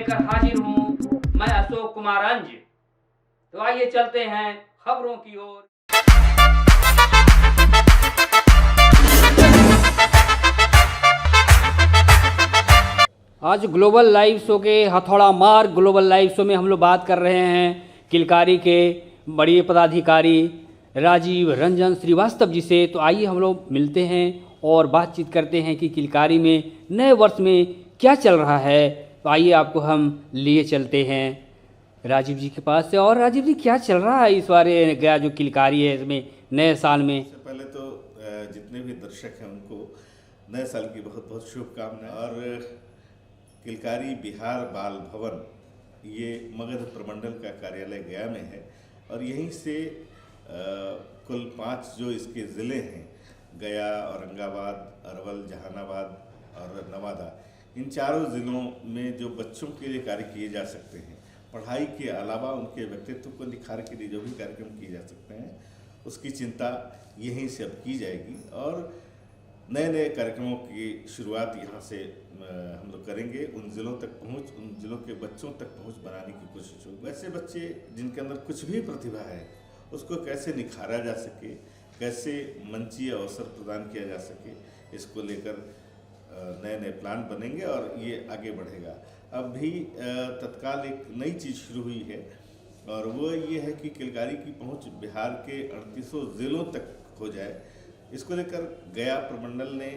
लेकर हाजिर हूँ मैं अशोक कुमार अंज। तो आइए चलते हैं खबरों की ओर। आज ग्लोबल लाइव शो के हथौड़ा मार ग्लोबल लाइव शो में हम लोग बात कर रहे हैं किलकारी के बड़े पदाधिकारी राजीव रंजन श्रीवास्तव जी से। तो आइए हम लोग मिलते हैं और बातचीत करते हैं कि किलकारी में नए वर्ष में क्या चल रहा है। तो आइए आपको हम लिए चलते हैं राजीव जी के पास से। और राजीव जी क्या चल रहा है इस बार गया जो किलकारी है इसमें नए साल में? सबसे पहले तो जितने भी दर्शक हैं उनको नए साल की बहुत बहुत शुभकामनाएं। और किलकारी बिहार बाल भवन ये मगध प्रमंडल का कार्यालय गया में है और यहीं से कुल 5 जो इसके ज़िले हैं गया, औरंगाबाद, अरवल, जहानाबाद और नवादा, इन चारों ज़िलों में जो बच्चों के लिए कार्य किए जा सकते हैं, पढ़ाई के अलावा उनके व्यक्तित्व को निखार के लिए जो भी कार्यक्रम किए जा सकते हैं उसकी चिंता यहीं से अब की जाएगी। और नए नए कार्यक्रमों की शुरुआत यहाँ से हम लोग करेंगे। उन ज़िलों तक पहुँच, उन ज़िलों के बच्चों तक पहुँच बनाने की कोशिश होगी। वैसे बच्चे जिनके अंदर कुछ भी प्रतिभा है उसको कैसे निखारा जा सके, कैसे मंची अवसर प्रदान किया जा सके, इसको लेकर नए नए प्लान बनेंगे और ये आगे बढ़ेगा। अब भी तत्काल एक नई चीज़ शुरू हुई है और वो ये है कि किलकारी की पहुँच बिहार के 38 ज़िलों तक हो जाए। इसको लेकर गया प्रमंडल ने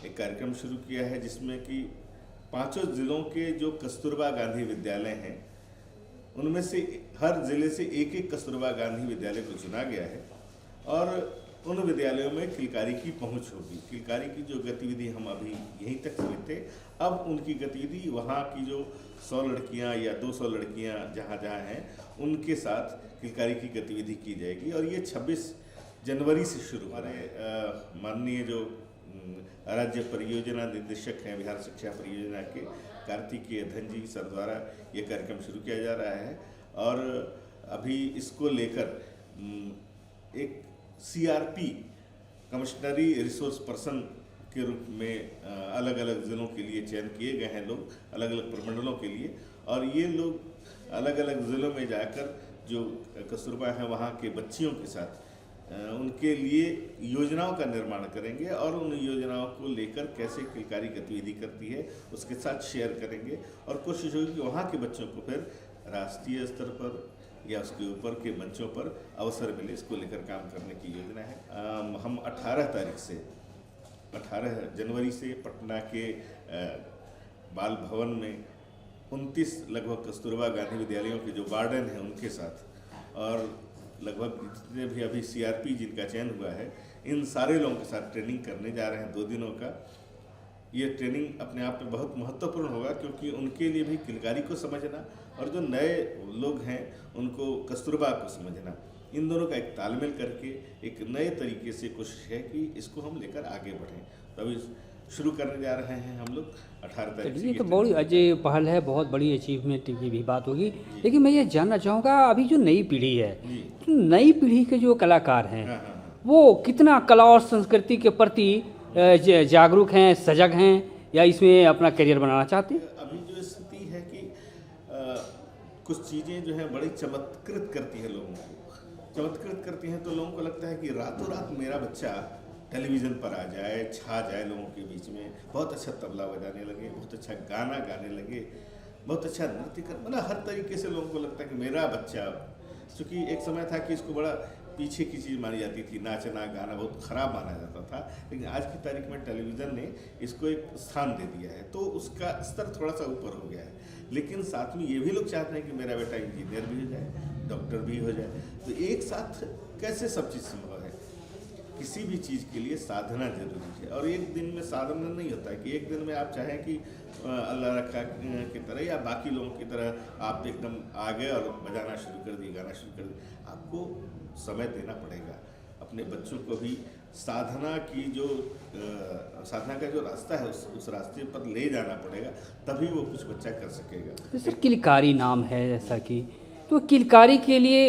एक कार्यक्रम शुरू किया है जिसमें कि 5 ज़िलों के जो कस्तूरबा गांधी विद्यालय हैं उनमें से हर ज़िले से एक एक कस्तूरबा गांधी विद्यालय को चुना गया है और उन विद्यालयों में किलकारी की पहुंच होगी। किलकारी की जो गतिविधि हम अभी यहीं तक सीमित थे, अब उनकी गतिविधि वहाँ की जो 100 लड़कियाँ या 200 लड़कियाँ जहाँ जहाँ हैं उनके साथ किलकारी की गतिविधि की जाएगी। और ये 26 जनवरी से शुरू हो रहे हैं। माननीय जो राज्य परियोजना निदेशक हैं बिहार शिक्षा परियोजना के कार्तिकेय धन जी सर द्वारा ये कार्यक्रम शुरू किया जा रहा है और अभी इसको लेकर एक CRP कमिश्नरी रिसोर्स पर्सन के रूप में अलग अलग ज़िलों के लिए चयन किए गए हैं लोग, अलग अलग प्रमंडलों के लिए। और ये लोग अलग अलग ज़िलों में जाकर जो कस्तूरबा हैं वहाँ के बच्चियों के साथ उनके लिए योजनाओं का निर्माण करेंगे और उन योजनाओं को लेकर कैसे किलकारी गतिविधि करती है उसके साथ शेयर करेंगे और कोशिश होगी कि वहाँ के बच्चों को फिर राष्ट्रीय स्तर पर या उसके ऊपर के मंचों पर अवसर मिले। इसको लेकर काम करने की योजना है। हम 18 जनवरी से पटना के बाल भवन में 29 लगभग कस्तूरबा गांधी विद्यालयों के जो वार्डन हैं उनके साथ और लगभग जितने भी अभी CRP जिनका चयन हुआ है इन सारे लोगों के साथ ट्रेनिंग करने जा रहे हैं 2 दिनों का। ये ट्रेनिंग अपने आप में बहुत महत्वपूर्ण होगा क्योंकि उनके लिए भी किलकारी को समझना और जो नए लोग हैं उनको कस्तूरबा को समझना, इन दोनों का एक तालमेल करके एक नए तरीके से कोशिश है कि इसको हम लेकर आगे बढ़ें। तो अभी शुरू करने जा रहे हैं हम लोग 18 तारीख से। ये तो बड़ी अजय पहल है, बहुत बड़ी अचीवमेंट की भी बात होगी। लेकिन मैं ये जानना चाहूँगा अभी जो नई पीढ़ी है, तो नई पीढ़ी के जो कलाकार हैं वो कितना कला और संस्कृति के प्रति जागरूक हैं, सजग हैं या इसमें अपना करियर बनाना चाहते हैं? अभी जो स्थिति है कि कुछ चीज़ें जो हैं बड़ी चमत्कृत करती है लोगों को, चमत्कृत करती हैं तो लोगों को लगता है कि रातों रात मेरा बच्चा टेलीविज़न पर आ जाए, छा जाए लोगों के बीच में, बहुत अच्छा तबला बजाने लगे, बहुत अच्छा गाना गाने लगे, बहुत अच्छा नृत्य कर, मतलब हर तरीके से लोगों को लगता है कि मेरा बच्चा। क्योंकि एक समय था कि इसको बड़ा पीछे की चीज़ मानी जाती थी, नाचना गाना बहुत ख़राब माना जाता था, लेकिन आज की तारीख में टेलीविज़न ने इसको एक स्थान दे दिया है तो उसका स्तर थोड़ा सा ऊपर हो गया है। लेकिन साथ में ये भी लोग चाहते हैं कि मेरा बेटा इंजीनियर भी हो जाए, डॉक्टर भी हो जाए। तो एक साथ कैसे सब चीज़ संभव है? किसी भी चीज़ के लिए साधना जरूरी है और एक दिन में साधना नहीं होता है कि एक दिन में आप चाहें कि अल्लाह रखा की तरह या बाकी लोगों की तरह आप एकदम आ गए और बजाना शुरू कर दिए, गाना शुरू कर दिए। आपको समय देना पड़ेगा अपने बच्चों को भी। साधना की जो साधना का जो रास्ता है उस रास्ते पर ले जाना पड़ेगा, तभी वो कुछ बच्चा कर सकेगा। जैसे किलकारी नाम है जैसा कि, तो किलकारी के लिए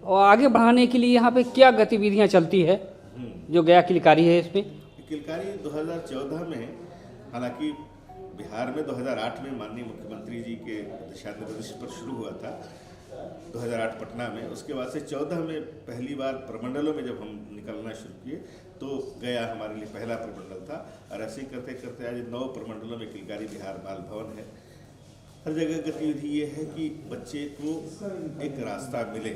और आगे बढ़ाने के लिए यहाँ पे क्या गतिविधियाँ चलती है जो गया किलकारी है इसमें? किलकारी 2014 में हालांकि बिहार में 2008 में माननीय मुख्यमंत्री जी के दिशा निर्देश पर शुरू हुआ था, 2008 पटना में। उसके बाद से 14 में पहली बार प्रमंडलों में जब हम निकलना शुरू किए तो गया हमारे लिए पहला प्रमंडल था। और ऐसे ही करते करते आज 9 प्रमंडलों में किलकारी बिहार बाल भवन है। हर जगह गतिविधि ये है कि बच्चे को एक रास्ता मिले,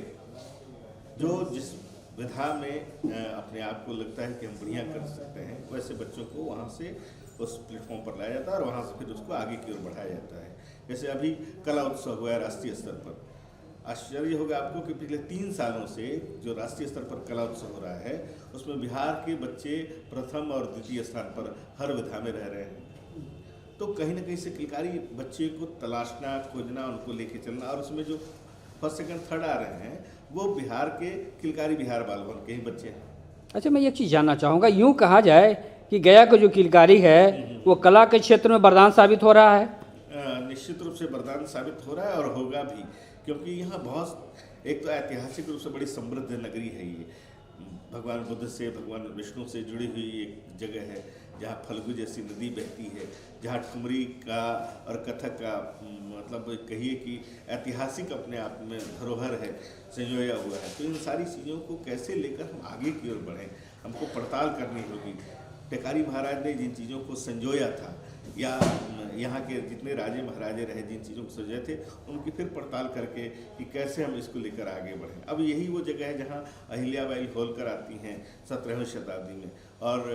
जो जिस विधा में अपने आप को लगता है कि हम बढ़िया कर सकते हैं, वैसे बच्चों को वहाँ से उस प्लेटफॉर्म पर लाया जाता है और वहाँ से फिर उसको आगे की ओर बढ़ाया जाता है। जैसे अभी कला उत्सव हुआ है राष्ट्रीय स्तर पर। आश्चर्य होगा आपको कि पिछले 3 सालों से जो राष्ट्रीय स्तर पर कला उत्सव हो रहा है, उसमें बिहार के बच्चे प्रथम और द्वितीय स्थान पर हर विधा में रह रहे हैं। तो कहीं ना कहीं से किलकारी बच्चे को तलाशना, खोजना, उनको लेके चलना, और उसमें जो फर्स्ट सेकंड थर्ड आ रहे हैं वो बिहार के किलकारी बिहार बाल भवन के ही बच्चे हैं। अच्छा, मैं एक चीज़ जानना चाहूँगा, यूँ कहा जाए कि गया का जो किलकारी है वो कला के क्षेत्र में वरदान साबित हो रहा है। निश्चित रूप से वरदान साबित हो रहा है और होगा भी, क्योंकि यहाँ बहुत एक तो ऐतिहासिक रूप से बड़ी समृद्ध नगरी है ये। भगवान बुद्ध से, भगवान विष्णु से जुड़ी हुई एक जगह है, जहाँ फल्गु जैसी नदी बहती है, जहाँ ठुमरी का और कथक का मतलब कहिए कि ऐतिहासिक अपने आप में धरोहर है, संजोया हुआ है। तो इन सारी चीज़ों को कैसे लेकर हम आगे की ओर बढ़ें, हमको पड़ताल करनी होगी। टिकारी महाराज ने जिन चीज़ों को संजोया था, या यहाँ के जितने राजे महाराजे रहे जिन चीज़ों को संजोए थे, उनकी फिर पड़ताल करके कि कैसे हम इसको लेकर आगे बढ़ें। अब यही वो जगह है जहाँ अहिल्याबाई होलकर आती हैं 17वीं शताब्दी में, और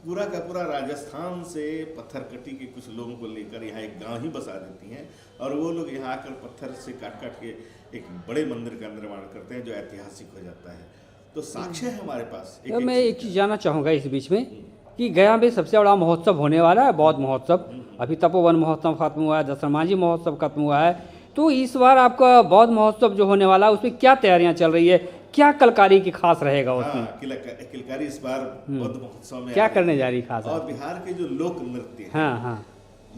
पूरा का पूरा राजस्थान से पत्थरकट्टी के कुछ लोगों को लेकर यहाँ एक गांव ही बसा देती हैं, और वो लोग यहाँ आकर पत्थर से काट काट के एक बड़े मंदिर का निर्माण करते हैं जो ऐतिहासिक हो जाता है। तो साक्ष्य है हमारे पास। मैं एक चीज़ जानना चाहूँगा इस बीच में कि गया में सबसे बड़ा महोत्सव होने वाला है, बौद्ध महोत्सव। अभी तपोवन महोत्सव खत्म हुआ है, दशरमांझी महोत्सव खत्म हुआ है, तो इस बार आपका बौद्ध महोत्सव जो होने वाला है उसमें क्या तैयारियां चल रही है, क्या कलकारी की खास रहेगा उसमें? किलकारी इस बार बौद्ध महोत्सव में क्या करने जा रही खास? और बिहार के जो लोक नृत्य है, हाँ,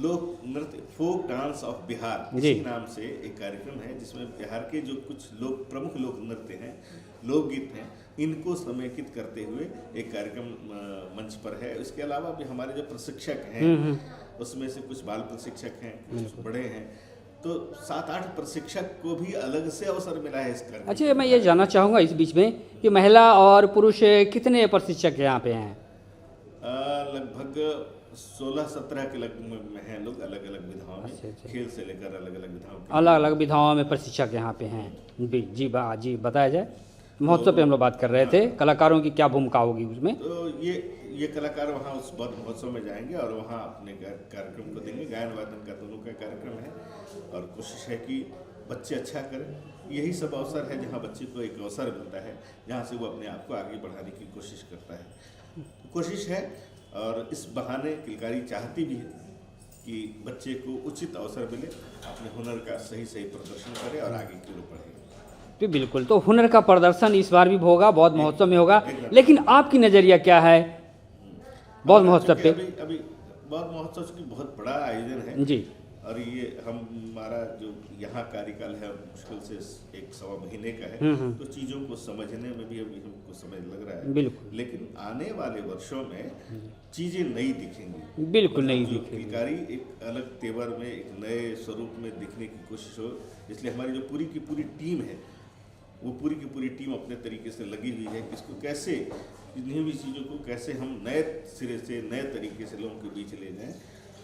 लोक नृत्य, फोक डांस ऑफ बिहार, इसी नाम से एक कार्यक्रम है जिसमें बिहार के जो कुछ प्रमुख लोक नृत्य हैं, लोकगीत हैं, इनको समेकित करते हुए एक कार्यक्रम मंच पर है। इसके अलावा भी हमारे जो प्रशिक्षक हैं उसमें से कुछ बाल प्रशिक्षक हैं, कुछ बड़े हैं, तो 7-8 प्रशिक्षक को भी अलग से अवसर मिला है इस कार्यक्रम। अच्छा, मैं ये जानना चाहूँगा इस बीच में कि महिला और पुरुष कितने प्रशिक्षक यहाँ पे हैं? लगभग 16-17 के लगभग में हैं लोग, अलग अलग विधाओं में। अच्छा। खेल से लेकर अलग अलग विधाओं के, अलग अलग विधाओं में प्रशिक्षक यहाँ पे हैं। जी बताया जाए। महोत्सव पे हम लोग बात कर रहे थे, कलाकारों की क्या भूमिका होगी उसमें? तो ये कलाकार वहाँ उस बौद्ध महोत्सव में जाएंगे और वहाँ अपने कार्यक्रम को देंगे। गायन वादन का दोनों का कार्यक्रम है, और कोशिश है कि बच्चे अच्छा करें। यही सब अवसर है जहाँ बच्चे को एक अवसर मिलता है, जहाँ से वो अपने आप को आगे बढ़ाने की कोशिश करता है। कोशिश है, और इस बहाने किलकारी चाहती भी है कि बच्चे को उचित अवसर मिले, अपने हुनर का सही प्रदर्शन करे और आगे की ओर बढ़े। तो बिल्कुल, तो हुनर का प्रदर्शन इस बार भी होगा, बौद्ध महोत्सव में होगा। लेकिन आपकी नज़रिया क्या है बौद्ध महोत्सव पे? अभी बौद्ध महोत्सव की बहुत बड़ा आयोजन है जी, और ये हमारा जो यहाँ कार्यकाल है मुश्किल से 1-1.25 महीने का है, तो चीज़ों को समझने में भी अभी हमको समय लग रहा है। बिल्कुल, लेकिन आने वाले वर्षों में चीज़ें नई दिखेंगी, बिल्कुल नई दिखेंगी। किलकारी एक अलग तेवर में, एक नए स्वरूप में दिखने की कोशिश हो। इसलिए हमारी जो पूरी की पूरी टीम है, वो पूरी की पूरी टीम अपने तरीके से लगी हुई है कि इसको कैसे, इन्हीं भी चीज़ों को कैसे हम नए सिरे से, नए तरीके से लोगों के बीच ले जाएं।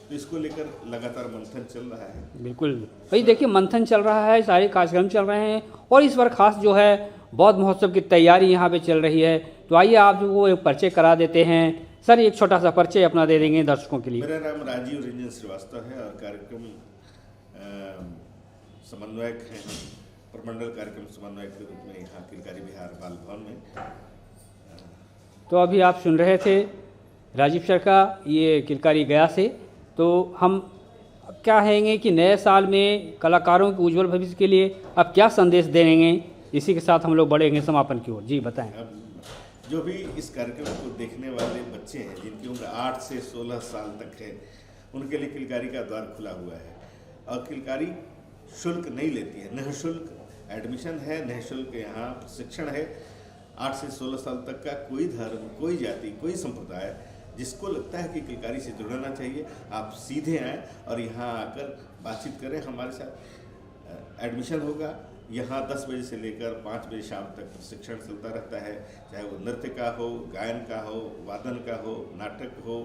तो इसको लेकर लगातार मंथन चल रहा है। बिल्कुल भाई, देखिए मंथन चल रहा है, सारे कार्यक्रम चल रहे हैं, और इस बार खास जो है बौद्ध महोत्सव की तैयारी यहाँ पे चल रही है। तो आइए आप वो एक परिचय करा देते हैं सर, एक छोटा सा परिचय अपना दे देंगे दर्शकों के लिए। मेरा नाम राजीव रंजन श्रीवास्तव है और कार्यक्रम समन्वयक हैं, प्रमंडल कार्यक्रम समन्वयक के रूप में यहाँ किलकारी बिहार बाल भवन में। तो अभी आप सुन रहे थे राजीव सर का ये किलकारी गया से। तो हम क्या कहेंगे कि नए साल में कलाकारों के उज्जवल भविष्य के लिए अब क्या संदेश देंगे, इसी के साथ हम लोग बढ़ेंगे समापन की ओर। जी बताएं। जो भी इस कार्यक्रम को देखने वाले बच्चे हैं जिनकी उम्र 8 से 16 साल तक है, उनके लिए किलकारी का द्वार खुला हुआ है, और किलकारी शुल्क नहीं लेती है, निःशुल्क एडमिशन है, निःशुल्क यहाँ प्रशिक्षण है। 8 से 16 साल तक का कोई धर्म, कोई जाति, कोई संप्रदाय जिसको लगता है कि किलकारी से जुड़ना चाहिए, आप सीधे आएँ और यहाँ आकर बातचीत करें हमारे साथ। एडमिशन होगा यहाँ 10 बजे से लेकर 5 बजे शाम तक प्रशिक्षण चलता रहता है, चाहे वो नृत्य का हो, गायन का हो, वादन का हो, नाटक हो,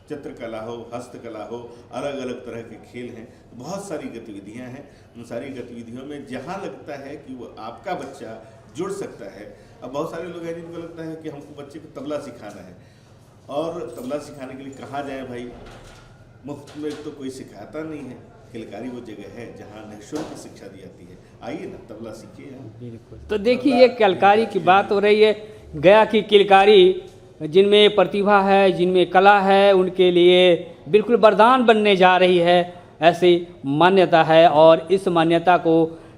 चित्रकला हो, हस्तकला हो, अलग अलग तरह के खेल हैं, बहुत सारी गतिविधियां हैं। उन सारी गतिविधियों में जहाँ लगता है कि वो आपका बच्चा जुड़ सकता है। अब बहुत सारे लोग हैं जिनको लगता है कि हमको बच्चे को तबला सिखाना है, और तबला सिखाने के लिए कहाँ जाएँ भाई, मुफ्त में तो कोई सिखाता नहीं है। किलकारी वो जगह है जहाँ निःशुल्क शिक्षा दी जाती है, आइए ना तबला सीखिए। बिल्कुल। तो देखिए ये किलकारी की बात हो रही है, गया की किलकारी जिनमें प्रतिभा है, जिनमें कला है, उनके लिए बिल्कुल वरदान बनने जा रही है, ऐसी मान्यता है। और इस मान्यता को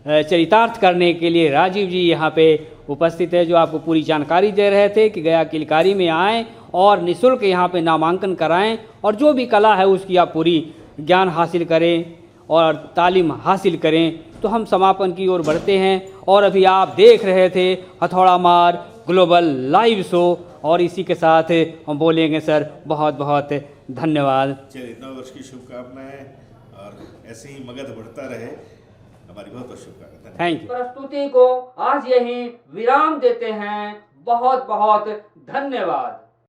चरितार्थ करने के लिए राजीव जी यहाँ पे उपस्थित है, जो आपको पूरी जानकारी दे रहे थे कि गया किलकारी में आएँ और निःशुल्क यहाँ पे नामांकन कराएं और जो भी कला है उसकी आप पूरी ज्ञान हासिल करें और तालीम हासिल करें। तो हम समापन की ओर बढ़ते हैं, और अभी आप देख रहे थे हथौड़ा मार ग्लोबल लाइव शो, और इसी के साथ हम बोलेंगे सर बहुत बहुत धन्यवाद। चलिए 9 वर्ष की शुभकामनाएं, और ऐसे ही मगध बढ़ता रहे, हमारी बहुत बहुत शुभकामनाएं। Thank you. प्रस्तुति को आज यहीं विराम देते हैं। बहुत बहुत धन्यवाद।